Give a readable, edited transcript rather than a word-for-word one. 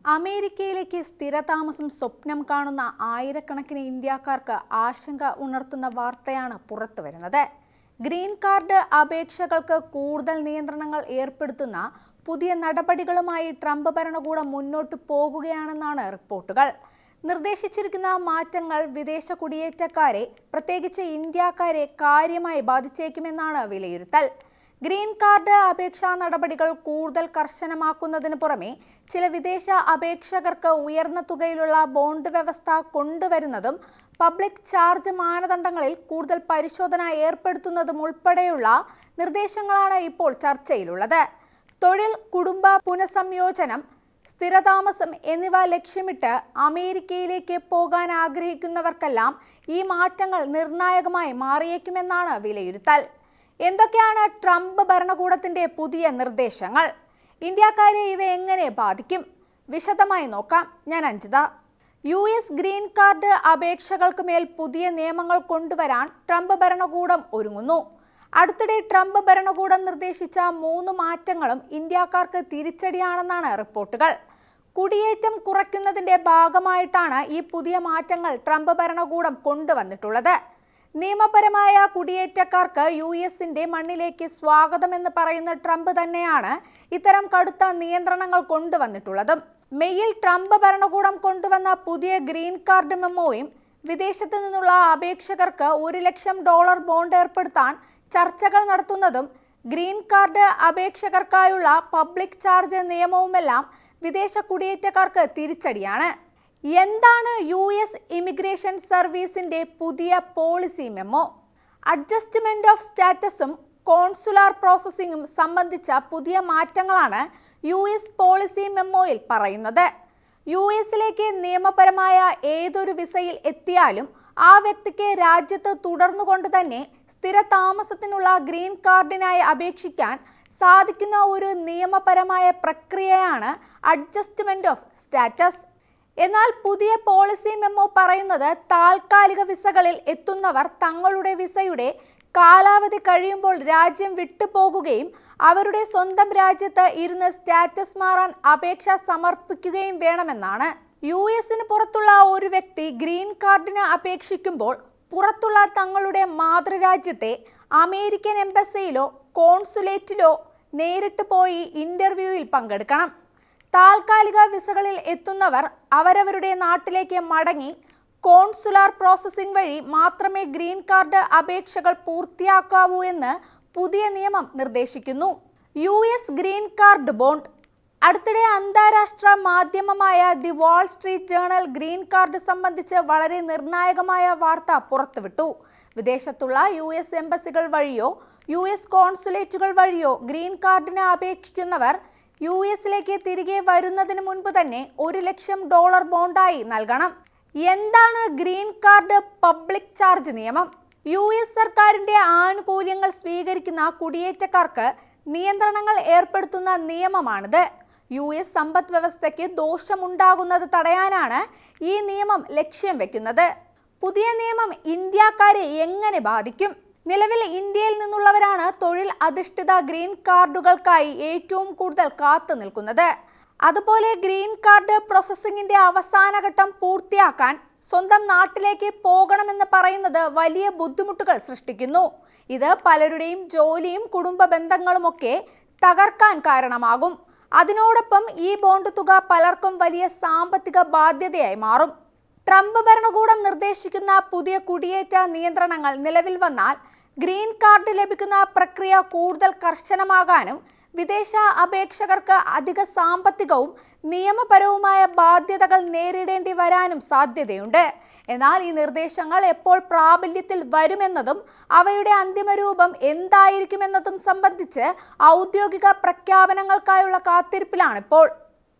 അമേരിക്കയിലേക്ക് സ്ഥിരതാമസം സ്വപ്നം കാണുന്ന ആയിരക്കണക്കിന് ഇന്ത്യക്കാർക്ക് ആശങ്ക ഉണർത്തുന്ന വാർത്തയാണ് പുറത്തുവരുന്നത്. ഗ്രീൻ കാർഡ് അപേക്ഷകൾക്ക് കൂടുതൽ നിയന്ത്രണങ്ങൾ ഏർപ്പെടുത്തുന്ന പുതിയ നടപടികളുമായി ട്രംപ് ഭരണകൂടം മുന്നോട്ട് പോകുകയാണെന്നാണ് റിപ്പോർട്ടുകൾ. നിർദ്ദേശിച്ചിരിക്കുന്ന മാറ്റങ്ങൾ വിദേശ കുടിയേറ്റക്കാരെ, പ്രത്യേകിച്ച് ഇന്ത്യക്കാരെ കാര്യമായി ബാധിച്ചേക്കുമെന്നാണ് വിലയിരുത്തൽ. ഗ്രീൻ കാർഡ് അപേക്ഷാ നടപടികൾ കൂടുതൽ കർശനമാക്കുന്നതിന് പുറമെ ചില വിദേശ അപേക്ഷകർക്ക് ഉയർന്ന തുകയിലുള്ള ബോണ്ട് വ്യവസ്ഥ കൊണ്ടുവരുന്നതും പബ്ലിക് ചാർജ് മാനദണ്ഡങ്ങളിൽ കൂടുതൽ പരിശോധന ഏർപ്പെടുത്തുന്നതും ഉൾപ്പെടെയുള്ള നിർദ്ദേശങ്ങളാണ് ഇപ്പോൾ ചർച്ചയിലുള്ളത്. തൊഴിൽ, കുടുംബ പുനഃസംയോജനം, സ്ഥിരതാമസം എന്നിവ ലക്ഷ്യമിട്ട് അമേരിക്കയിലേക്ക് പോകാൻ ആഗ്രഹിക്കുന്നവർക്കെല്ലാം ഈ മാറ്റങ്ങൾ നിർണായകമായി മാറിയേക്കുമെന്നാണ് വിലയിരുത്തൽ. എന്തൊക്കെയാണ് ട്രംപ് ഭരണകൂടത്തിന്റെ പുതിയ നിർദ്ദേശങ്ങൾ? ഇന്ത്യക്കാരെ ഇവ എങ്ങനെ ബാധിക്കും? വിശദമായി നോക്കാം. ഞാൻ അഞ്ജിത. US ഗ്രീൻ കാർഡ് അപേക്ഷകൾക്ക് മേൽ പുതിയ നിയമങ്ങൾ കൊണ്ടുവരാൻ ട്രംപ് ഭരണകൂടം ഒരുങ്ങുന്നു. അടുത്തിടെ ട്രംപ് ഭരണകൂടം നിർദ്ദേശിച്ച 3 മാറ്റങ്ങളും ഇന്ത്യക്കാർക്ക് തിരിച്ചടിയാണെന്നാണ് റിപ്പോർട്ടുകൾ. കുടിയേറ്റം കുറയ്ക്കുന്നതിന്റെ ഭാഗമായിട്ടാണ് ഈ പുതിയ മാറ്റങ്ങൾ ട്രംപ് ഭരണകൂടം കൊണ്ടുവന്നിട്ടുള്ളത്. നിയമപരമായ കുടിയേറ്റക്കാർക്ക് US-ന്റെ മണ്ണിലേക്ക് സ്വാഗതമെന്ന് പറയുന്ന ട്രംപ് തന്നെയാണ് ഇത്തരം കടുത്ത നിയന്ത്രണങ്ങൾ കൊണ്ടുവന്നിട്ടുള്ളതും. മെയ്യിൽ ട്രംപ് ഭരണകൂടം കൊണ്ടുവന്ന പുതിയ ഗ്രീൻ കാർഡ് മെമ്മോയും വിദേശത്തു നിന്നുള്ള അപേക്ഷകർക്ക് $1 ലക്ഷം ബോണ്ട് ഏർപ്പെടുത്താൻ ചർച്ചകൾ നടത്തുന്നതും ഗ്രീൻ കാർഡ് അപേക്ഷകർക്കായുള്ള പബ്ലിക് ചാർജ് നിയമവുമെല്ലാം വിദേശ കുടിയേറ്റക്കാർക്ക് തിരിച്ചടിയാണ്. എന്താണ് US ഇമിഗ്രേഷൻ സർവീസിന്റെ പുതിയ പോളിസി മെമ്മോ? അഡ്ജസ്റ്റ്മെന്റ് ഓഫ് സ്റ്റാറ്റസും കോൺസുലാർ പ്രോസസ്സിംഗും സംബന്ധിച്ച പുതിയ മാറ്റങ്ങളാണ് US പോളിസി മെമ്മോയിൽ പറയുന്നത്. US-ലേക്ക് നിയമപരമായ ഏതൊരു വിസയിൽ എത്തിയാലും ആ വ്യക്തിക്ക് രാജ്യത്ത് തുടർന്നുകൊണ്ട് തന്നെ സ്ഥിരതാമസത്തിനുള്ള ഗ്രീൻ കാർഡിനായി അപേക്ഷിക്കാൻ സാധിക്കുന്ന ഒരു നിയമപരമായ പ്രക്രിയയാണ് അഡ്ജസ്റ്റ്മെന്റ് ഓഫ് സ്റ്റാറ്റസ്. എന്നാൽ പുതിയ പോളിസി മെമ്മോ പറയുന്നത് താൽക്കാലിക വിസകളിൽ എത്തുന്നവർ തങ്ങളുടെ വിസയുടെ കാലാവധി കഴിയുമ്പോൾ രാജ്യം വിട്ടുപോകുകയും അവരുടെ സ്വന്തം രാജ്യത്ത് ഇരുന്ന് സ്റ്റാറ്റസ് മാറാൻ അപേക്ഷ സമർപ്പിക്കുകയും വേണമെന്നാണ്. US-ന് പുറത്തുള്ള ഒരു വ്യക്തി ഗ്രീൻ കാർഡിന് അപേക്ഷിക്കുമ്പോൾ പുറത്തുള്ള തങ്ങളുടെ മാതൃരാജ്യത്തെ അമേരിക്കൻ എംബസിയിലോ കോൺസുലേറ്റിലോ നേരിട്ട് പോയി ഇന്റർവ്യൂവിൽ പങ്കെടുക്കണം. താൽക്കാലിക വിസകളിൽ എത്തുന്നവർ അവരവരുടെ നാട്ടിലേക്ക് മടങ്ങി കോൺസുലാർ പ്രോസസ്സിംഗ് വഴി മാത്രമേ ഗ്രീൻ കാർഡ് അപേക്ഷകൾ പൂർത്തിയാക്കാവൂ എന്ന് പുതിയ നിയമം നിർദ്ദേശിക്കുന്നു. US green card bond. അടുത്തിടെ അന്താരാഷ്ട്ര മാധ്യമമായ the Wall Street journal green card സംബന്ധിച്ച് വളരെ നിർണായകമായ വാർത്ത പുറത്തുവിട്ടു. വിദേശത്തുള്ള US എംബസികൾ വഴിയോ US കോൺസുലേറ്റുകൾ വഴിയോ ഗ്രീൻ കാർഡിന് അപേക്ഷിക്കുന്നവർ US-ലേക്ക് തിരികെ വരുന്നതിന് മുൻപ് തന്നെ $1 ലക്ഷം ബോണ്ടായി നൽകണം. എന്താണ് ഗ്രീൻ കാർഡ് പബ്ലിക് ചാർജ് നിയമം? US സർക്കാരിന്റെ ആനുകൂല്യങ്ങൾ സ്വീകരിക്കുന്ന കുടിയേറ്റക്കാർക്ക് നിയന്ത്രണങ്ങൾ ഏർപ്പെടുത്തുന്ന നിയമമാണിത്. US സമ്പദ് വ്യവസ്ഥയ്ക്ക് ദോഷമുണ്ടാകുന്നത് തടയാനാണ് ഈ നിയമം ലക്ഷ്യം വെക്കുന്നത്. പുതിയ നിയമം ഇന്ത്യക്കാരെ എങ്ങനെ ബാധിക്കും? നിലവിൽ ഇന്ത്യയിൽ നിന്നുള്ളവരാണ് തൊഴിൽ അധിഷ്ഠിത ഗ്രീൻ കാർഡുകൾക്കായി ഏറ്റവും കൂടുതൽ കാത്തു നിൽക്കുന്നത്. അതുപോലെ ഗ്രീൻ കാർഡ് പ്രോസസ്സിംഗിന്റെ അവസാനഘട്ടം പൂർത്തിയാക്കാൻ സ്വന്തം നാട്ടിലേക്ക് പോകണമെന്ന് പറയുന്നത് വലിയ ബുദ്ധിമുട്ടുകൾ സൃഷ്ടിക്കുന്നു. ഇത് പലരുടെയും ജോലിയും കുടുംബ ബന്ധങ്ങളുമൊക്കെ തകർക്കാൻ കാരണമാകും. അതിനോടൊപ്പം ഈ ബോണ്ട് തുക പലർക്കും വലിയ സാമ്പത്തിക ബാധ്യതയായി മാറും. ട്രംപ് ഭരണകൂടം നിർദ്ദേശിക്കുന്ന പുതിയ കുടിയേറ്റ നിയന്ത്രണങ്ങൾ നിലവിൽ വന്നാൽ ഗ്രീൻ കാർഡ് ലഭിക്കുന്ന പ്രക്രിയ കൂടുതൽ കർശനമാകാനും വിദേശ അപേക്ഷകർക്ക് അധിക സാമ്പത്തികവും നിയമപരവുമായ ബാധ്യതകൾ നേരിടേണ്ടി വരാനും സാധ്യതയുണ്ട്. എന്നാൽ ഈ നിർദ്ദേശങ്ങൾ എപ്പോൾ പ്രാബല്യത്തിൽ വരുമെന്നതും അവയുടെ അന്തിമ രൂപം എന്തായിരിക്കുമെന്നതും സംബന്ധിച്ച് ഔദ്യോഗിക പ്രഖ്യാപനങ്ങൾക്കായുള്ള കാത്തിരിപ്പിലാണിപ്പോൾ.